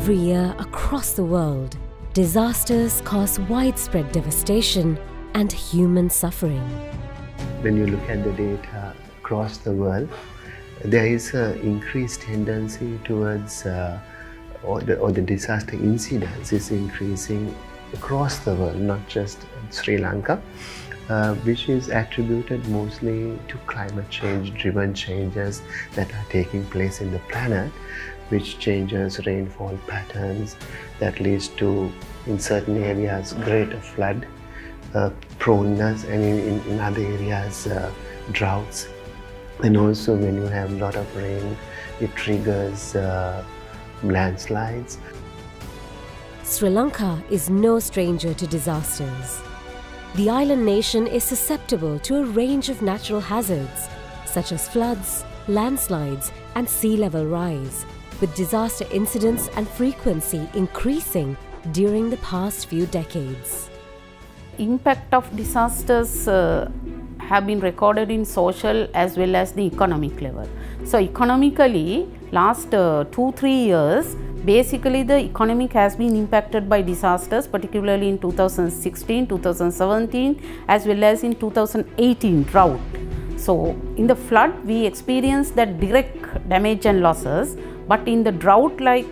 Every year across the world, disasters cause widespread devastation and human suffering. When you look at the data across the world, there is an increased tendency towards, or the disaster incidence is increasing across the world, not just in Sri Lanka, which is attributed mostly to climate change driven changes that are taking place in the planet, which changes rainfall patterns that leads to, in certain areas, greater flood proneness, and in other areas droughts. And also when you have a lot of rain, it triggers landslides. Sri Lanka is no stranger to disasters. The island nation is susceptible to a range of natural hazards such as floods, landslides and sea level rise, with disaster incidents and frequency increasing during the past few decades. Impact of disasters have been recorded in social as well as the economic level. So economically, last 2-3 years, basically the economic has been impacted by disasters, particularly in 2016, 2017 as well as in 2018 drought. So in the flood we experienced that direct damage and losses, but in the drought like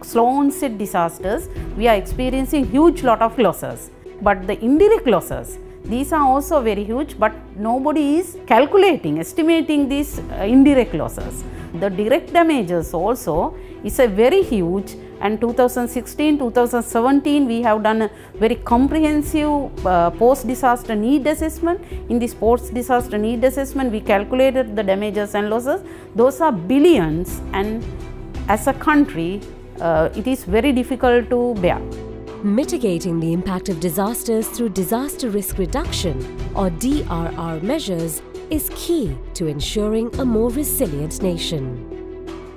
slow onset disasters we are experiencing huge lot of losses. But the indirect losses, these are also very huge, but nobody is estimating these indirect losses. The direct damages also is a very huge, and 2016, 2017 we have done a very comprehensive post-disaster need assessment. In this post-disaster need assessment we calculated the damages and losses. Those are billions, and as a country it is very difficult to bear. Mitigating the impact of disasters through disaster risk reduction or DRR measures is key to ensuring a more resilient nation.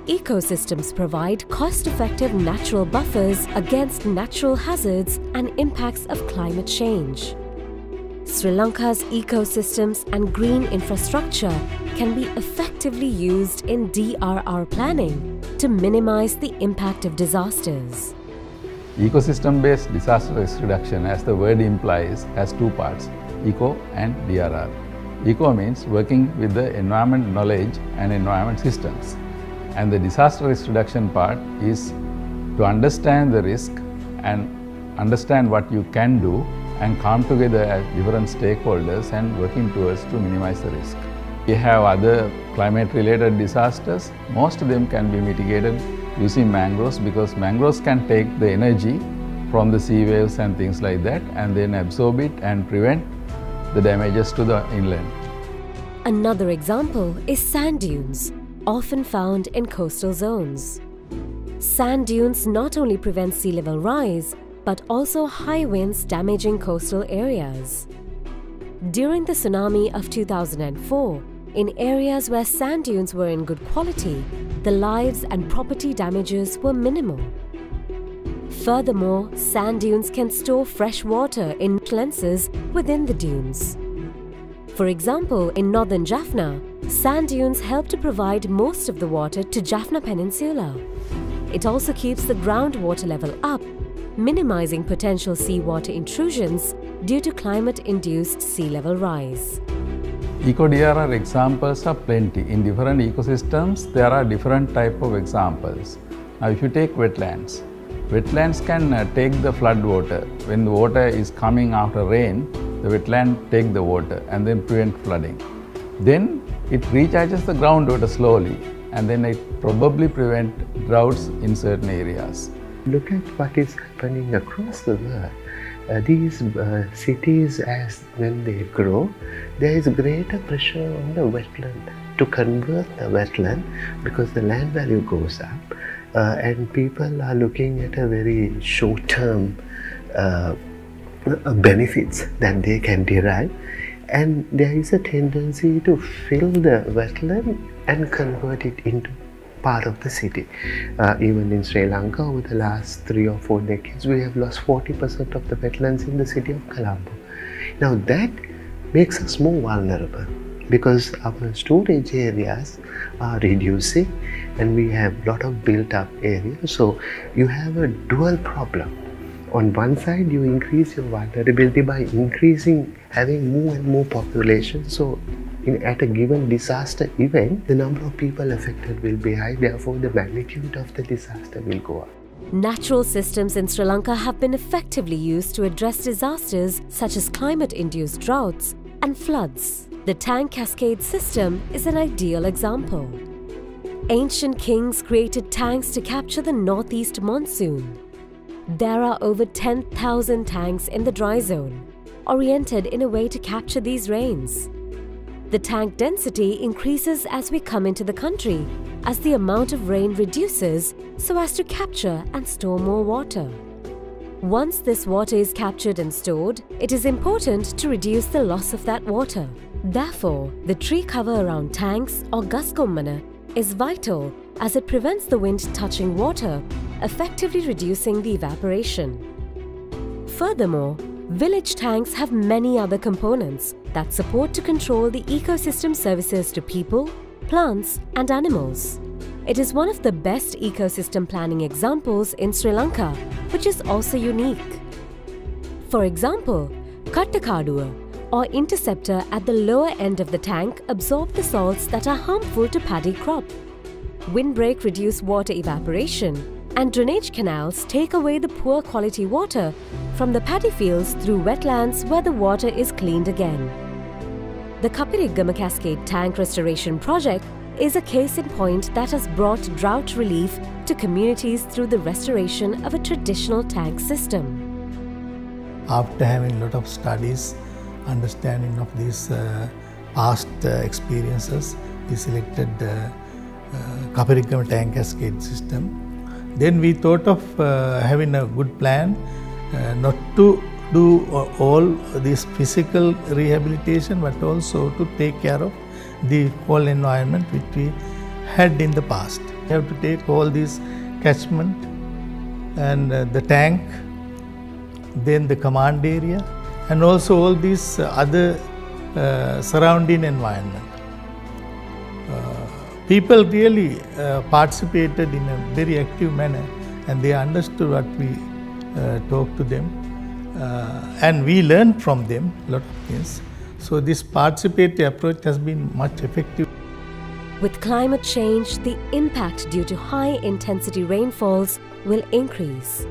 Ecosystems provide cost-effective natural buffers against natural hazards and impacts of climate change. Sri Lanka's ecosystems and green infrastructure can be effectively used in DRR planning to minimize the impact of disasters. Ecosystem-based disaster risk reduction, as the word implies, has two parts, eco and DRR. Eco means working with the environment knowledge and environment systems. And the disaster risk reduction part is to understand the risk and understand what you can do and come together as different stakeholders and working towards to minimize the risk. We have other climate-related disasters. Most of them can be mitigated using mangroves, because mangroves can take the energy from the sea waves and things like that and then absorb it and prevent the damages to the inland. Another example is sand dunes, often found in coastal zones. Sand dunes not only prevent sea level rise, but also high winds damaging coastal areas. During the tsunami of 2004, in areas where sand dunes were in good quality, the lives and property damages were minimal. Furthermore, sand dunes can store fresh water in lenses within the dunes. For example, in northern Jaffna, sand dunes help to provide most of the water to Jaffna Peninsula. It also keeps the groundwater level up, minimizing potential seawater intrusions due to climate-induced sea level rise. Eco-DRR examples are plenty. In different ecosystems, there are different type of examples. Now, if you take wetlands, wetlands can take the flood water. When the water is coming after rain, the wetland take the water and then prevent flooding. Then it recharges the groundwater slowly, and then it probably prevent droughts in certain areas. Look at what is happening across the world. These cities, as when they grow, there is greater pressure on the wetland to convert the wetland, because the land value goes up and people are looking at a very short-term benefits that they can derive, and there is a tendency to fill the wetland and convert it into part of the city. Even in Sri Lanka, over the last 3 or 4 decades, we have lost 40% of the wetlands in the city of Colombo. Now that makes us more vulnerable. because our storage areas are reducing and we have a lot of built up area. So you have a dual problem. On one side, you increase your vulnerability by having more and more population. So at a given disaster event, the number of people affected will be high, therefore the magnitude of the disaster will go up. Natural systems in Sri Lanka have been effectively used to address disasters such as climate-induced droughts and floods. The tank cascade system is an ideal example. Ancient kings created tanks to capture the northeast monsoon. There are over 10,000 tanks in the dry zone, oriented in a way to capture these rains. The tank density increases as we come into the country, as the amount of rain reduces so as to capture and store more water. Once this water is captured and stored, it is important to reduce the loss of that water. Therefore, the tree cover around tanks or gaskommana is vital as it prevents the wind touching water, effectively reducing the evaporation. Furthermore, village tanks have many other components that support to control the ecosystem services to people, plants and animals. It is one of the best ecosystem planning examples in Sri Lanka, which is also unique. For example, Kattakadua or interceptor at the lower end of the tank absorb the salts that are harmful to paddy crop. Windbreak reduce water evaporation, and drainage canals take away the poor quality water from the paddy fields through wetlands where the water is cleaned again. The Kapirigama Cascade Tank Restoration Project is a case in point that has brought drought relief to communities through the restoration of a traditional tank system. After having a lot of studies, understanding of these past experiences, we selected the Kapirigama Tank Cascade system. Then we thought of having a good plan not to do all this physical rehabilitation, but also to take care of the whole environment which we had in the past. We have to take all these catchment and the tank, then the command area, and also all these other surrounding environment. People really participated in a very active manner, and they understood what we talked to them, and we learned from them a lot of things. So this participatory approach has been much effective. With climate change, the impact due to high-intensity rainfalls will increase.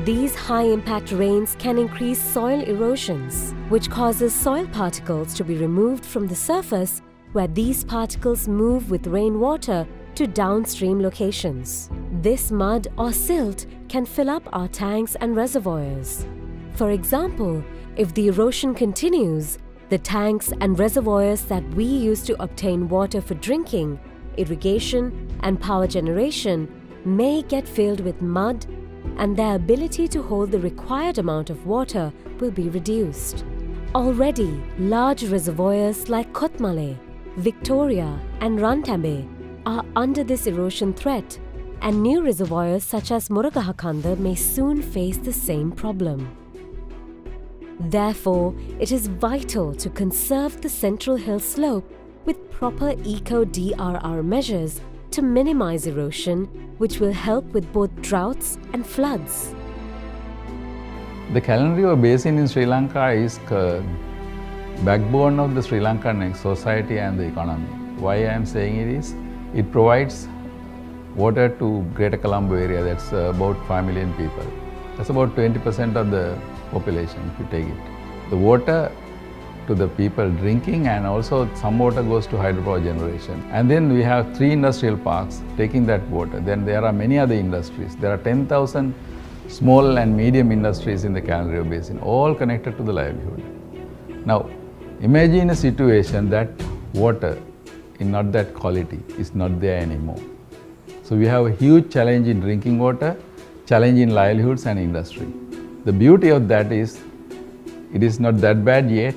These high-impact rains can increase soil erosions, which causes soil particles to be removed from the surface, where these particles move with rainwater to downstream locations. This mud or silt can fill up our tanks and reservoirs. For example, if the erosion continues, the tanks and reservoirs that we use to obtain water for drinking, irrigation and power generation may get filled with mud, and their ability to hold the required amount of water will be reduced. Already, large reservoirs like Kotmale, Victoria and Rantambe are under this erosion threat, and new reservoirs such as Murugahakanda may soon face the same problem. Therefore, it is vital to conserve the central hill slope with proper eco-DRR measures to minimize erosion, which will help with both droughts and floods. The Kallan River Basin in Sri Lanka is the backbone of the Sri Lankan society and the economy. Why I am saying it is, it provides water to Greater Colombo area, that's about 5 million people. That's about 20% of the population if you take it. The water to the people drinking, and also some water goes to hydropower generation. And then we have 3 industrial parks taking that water. Then there are many other industries. There are 10,000 small and medium industries in the Kallan River Basin, all connected to the livelihood. Now, imagine a situation that water in not that quality is not there anymore. So we have a huge challenge in drinking water, challenge in livelihoods and industry. The beauty of that is, it is not that bad yet,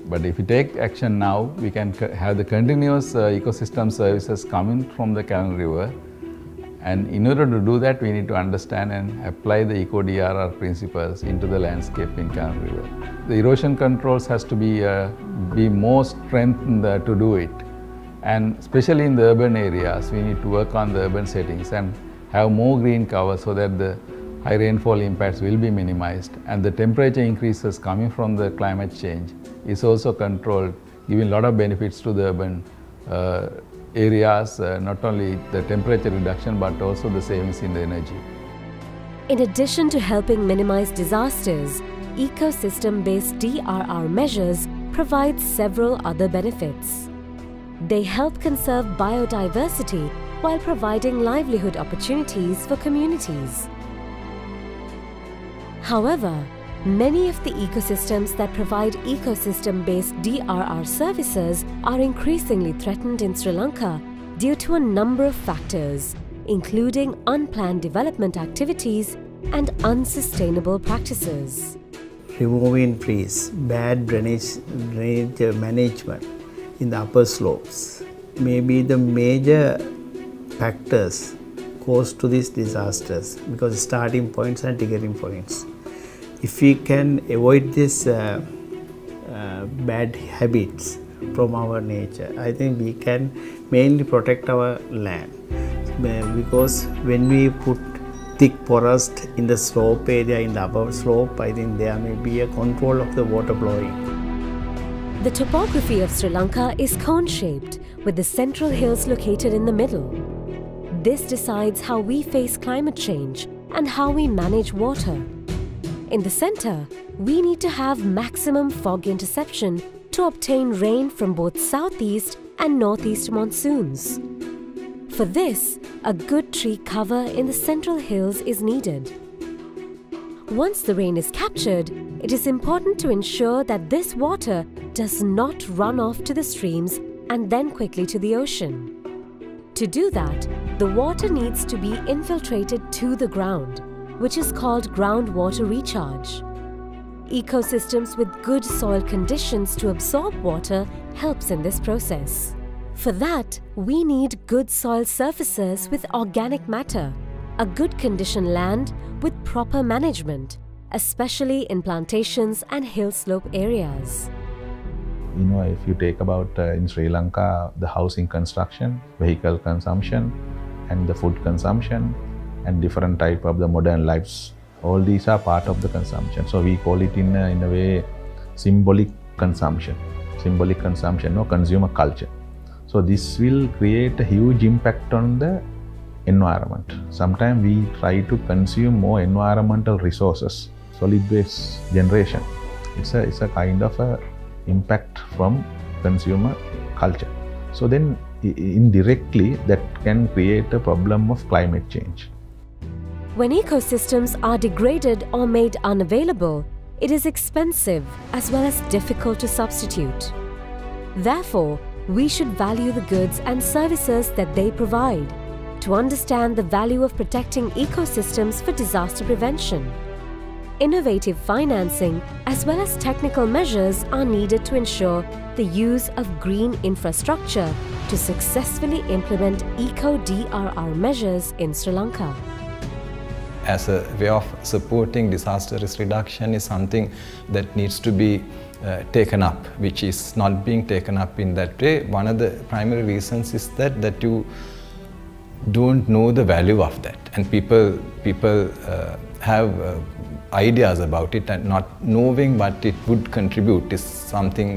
but if we take action now, we can have the continuous ecosystem services coming from the Kallan River, And in order to do that, we need to understand and apply the eco-DRR principles into the landscape in Kanra River. The erosion controls has to be more strengthened to do it. And especially in the urban areas, we need to work on the urban settings and have more green cover so that the high rainfall impacts will be minimized. And the temperature increases coming from the climate change is also controlled, giving a lot of benefits to the urban areas, not only the temperature reduction but also the savings in the energy. In addition to helping minimize disasters, ecosystem-based DRR measures provide several other benefits. They help conserve biodiversity while providing livelihood opportunities for communities. However, many of the ecosystems that provide ecosystem-based DRR services are increasingly threatened in Sri Lanka due to a number of factors, including unplanned development activities and unsustainable practices. Removing trees, bad drainage management in the upper slopes may be the major factors caused to these disasters, because starting points and triggering points. If we can avoid these bad habits from our nature, I think we can mainly protect our land, because when we put thick forest in the slope area, in the upper slope, I think there may be a control of the water flowing. The topography of Sri Lanka is cone-shaped, with the central hills located in the middle. This decides how we face climate change and how we manage water. In the center, we need to have maximum fog interception to obtain rain from both southeast and northeast monsoons. For this, a good tree cover in the central hills is needed. Once the rain is captured, it is important to ensure that this water does not run off to the streams and then quickly to the ocean. To do that, the water needs to be infiltrated to the ground, which is called groundwater recharge. Ecosystems with good soil conditions to absorb water helps in this process. For that, we need good soil surfaces with organic matter, a good condition land with proper management, especially in plantations and hill slope areas. You know, if you take about in Sri Lanka, the housing construction, vehicle consumption, and the food consumption, and different type of the modern lives, all these are part of the consumption. So we call it in a way symbolic consumption or consumer culture. So this will create a huge impact on the environment. Sometimes we try to consume more environmental resources, solid waste generation. It's a kind of a impact from consumer culture. So then indirectly that can create a problem of climate change. When ecosystems are degraded or made unavailable, it is expensive as well as difficult to substitute. Therefore, we should value the goods and services that they provide to understand the value of protecting ecosystems for disaster prevention. Innovative financing as well as technical measures are needed to ensure the use of green infrastructure to successfully implement eco-DRR measures in Sri Lanka. As a way of supporting disaster risk reduction is something that needs to be taken up, which is not being taken up in that way. One of the primary reasons is that you don't know the value of that, and people have ideas about it, and not knowing what it would contribute is something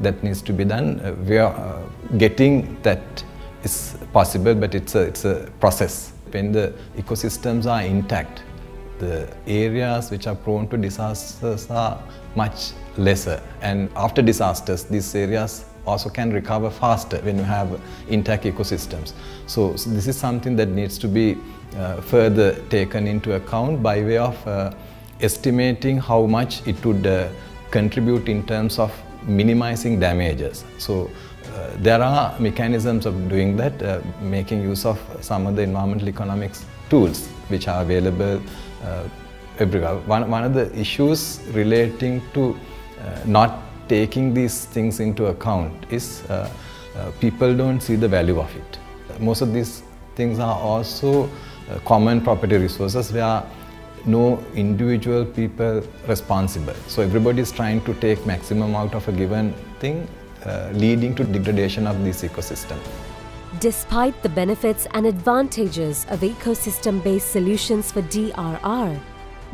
that needs to be done. We are getting that is possible, but it's a process. When the ecosystems are intact, the areas which are prone to disasters are much lesser, and after disasters these areas also can recover faster when you have intact ecosystems. So this is something that needs to be further taken into account by way of estimating how much it would contribute in terms of minimizing damages. So there are mechanisms of doing that, making use of some of the environmental economics tools which are available everywhere. One of the issues relating to not taking these things into account is people don't see the value of it. Most of these things are also common property resources where no individual people responsible. So everybody is trying to take maximum out of a given thing, leading to degradation of this ecosystem. Despite the benefits and advantages of ecosystem-based solutions for DRR,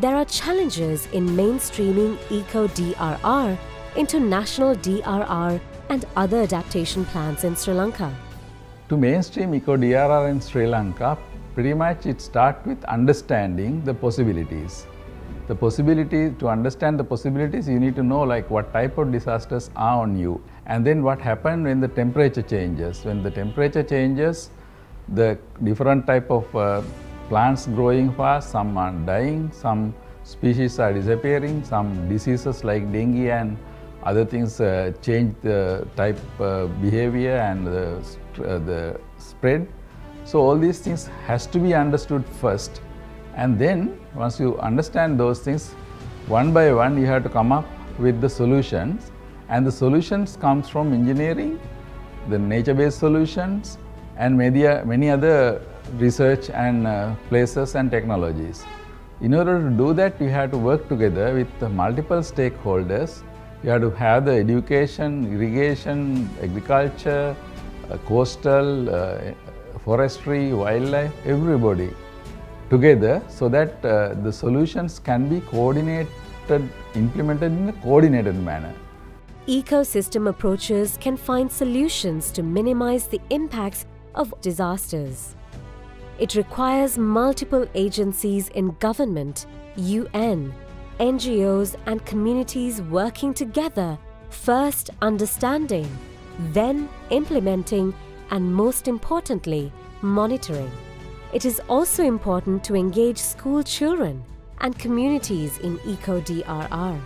there are challenges in mainstreaming eco-DRR into national DRR and other adaptation plans in Sri Lanka. To mainstream eco-DRR in Sri Lanka, pretty much it starts with understanding the possibilities. The possibility, to understand the possibilities, you need to know like what type of disasters are on you, and then what happens when the temperature changes. When the temperature changes, the different type of plants growing fast, some are dying, some species are disappearing, some diseases like dengue and other things change the type behavior and the spread. So all these things has to be understood first, and then once you understand those things, one by one you have to come up with the solutions, and the solutions comes from engineering, the nature-based solutions, and many other research and places and technologies. In order to do that, you have to work together with the multiple stakeholders. You have to have the education, irrigation, agriculture, coastal, forestry, wildlife, everybody together, so that the solutions can be coordinated, implemented in a coordinated manner. Ecosystem approaches can find solutions to minimize the impacts of disasters. It requires multiple agencies in government, UN, NGOs and communities working together, first understanding, then implementing, and most importantly, monitoring. It is also important to engage school children and communities in eco-DRR.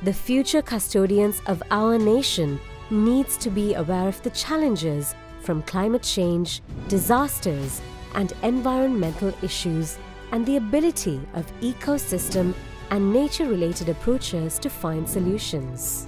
The future custodians of our nation needs to be aware of the challenges from climate change, disasters, and environmental issues, and the ability of ecosystem and nature-related approaches to find solutions.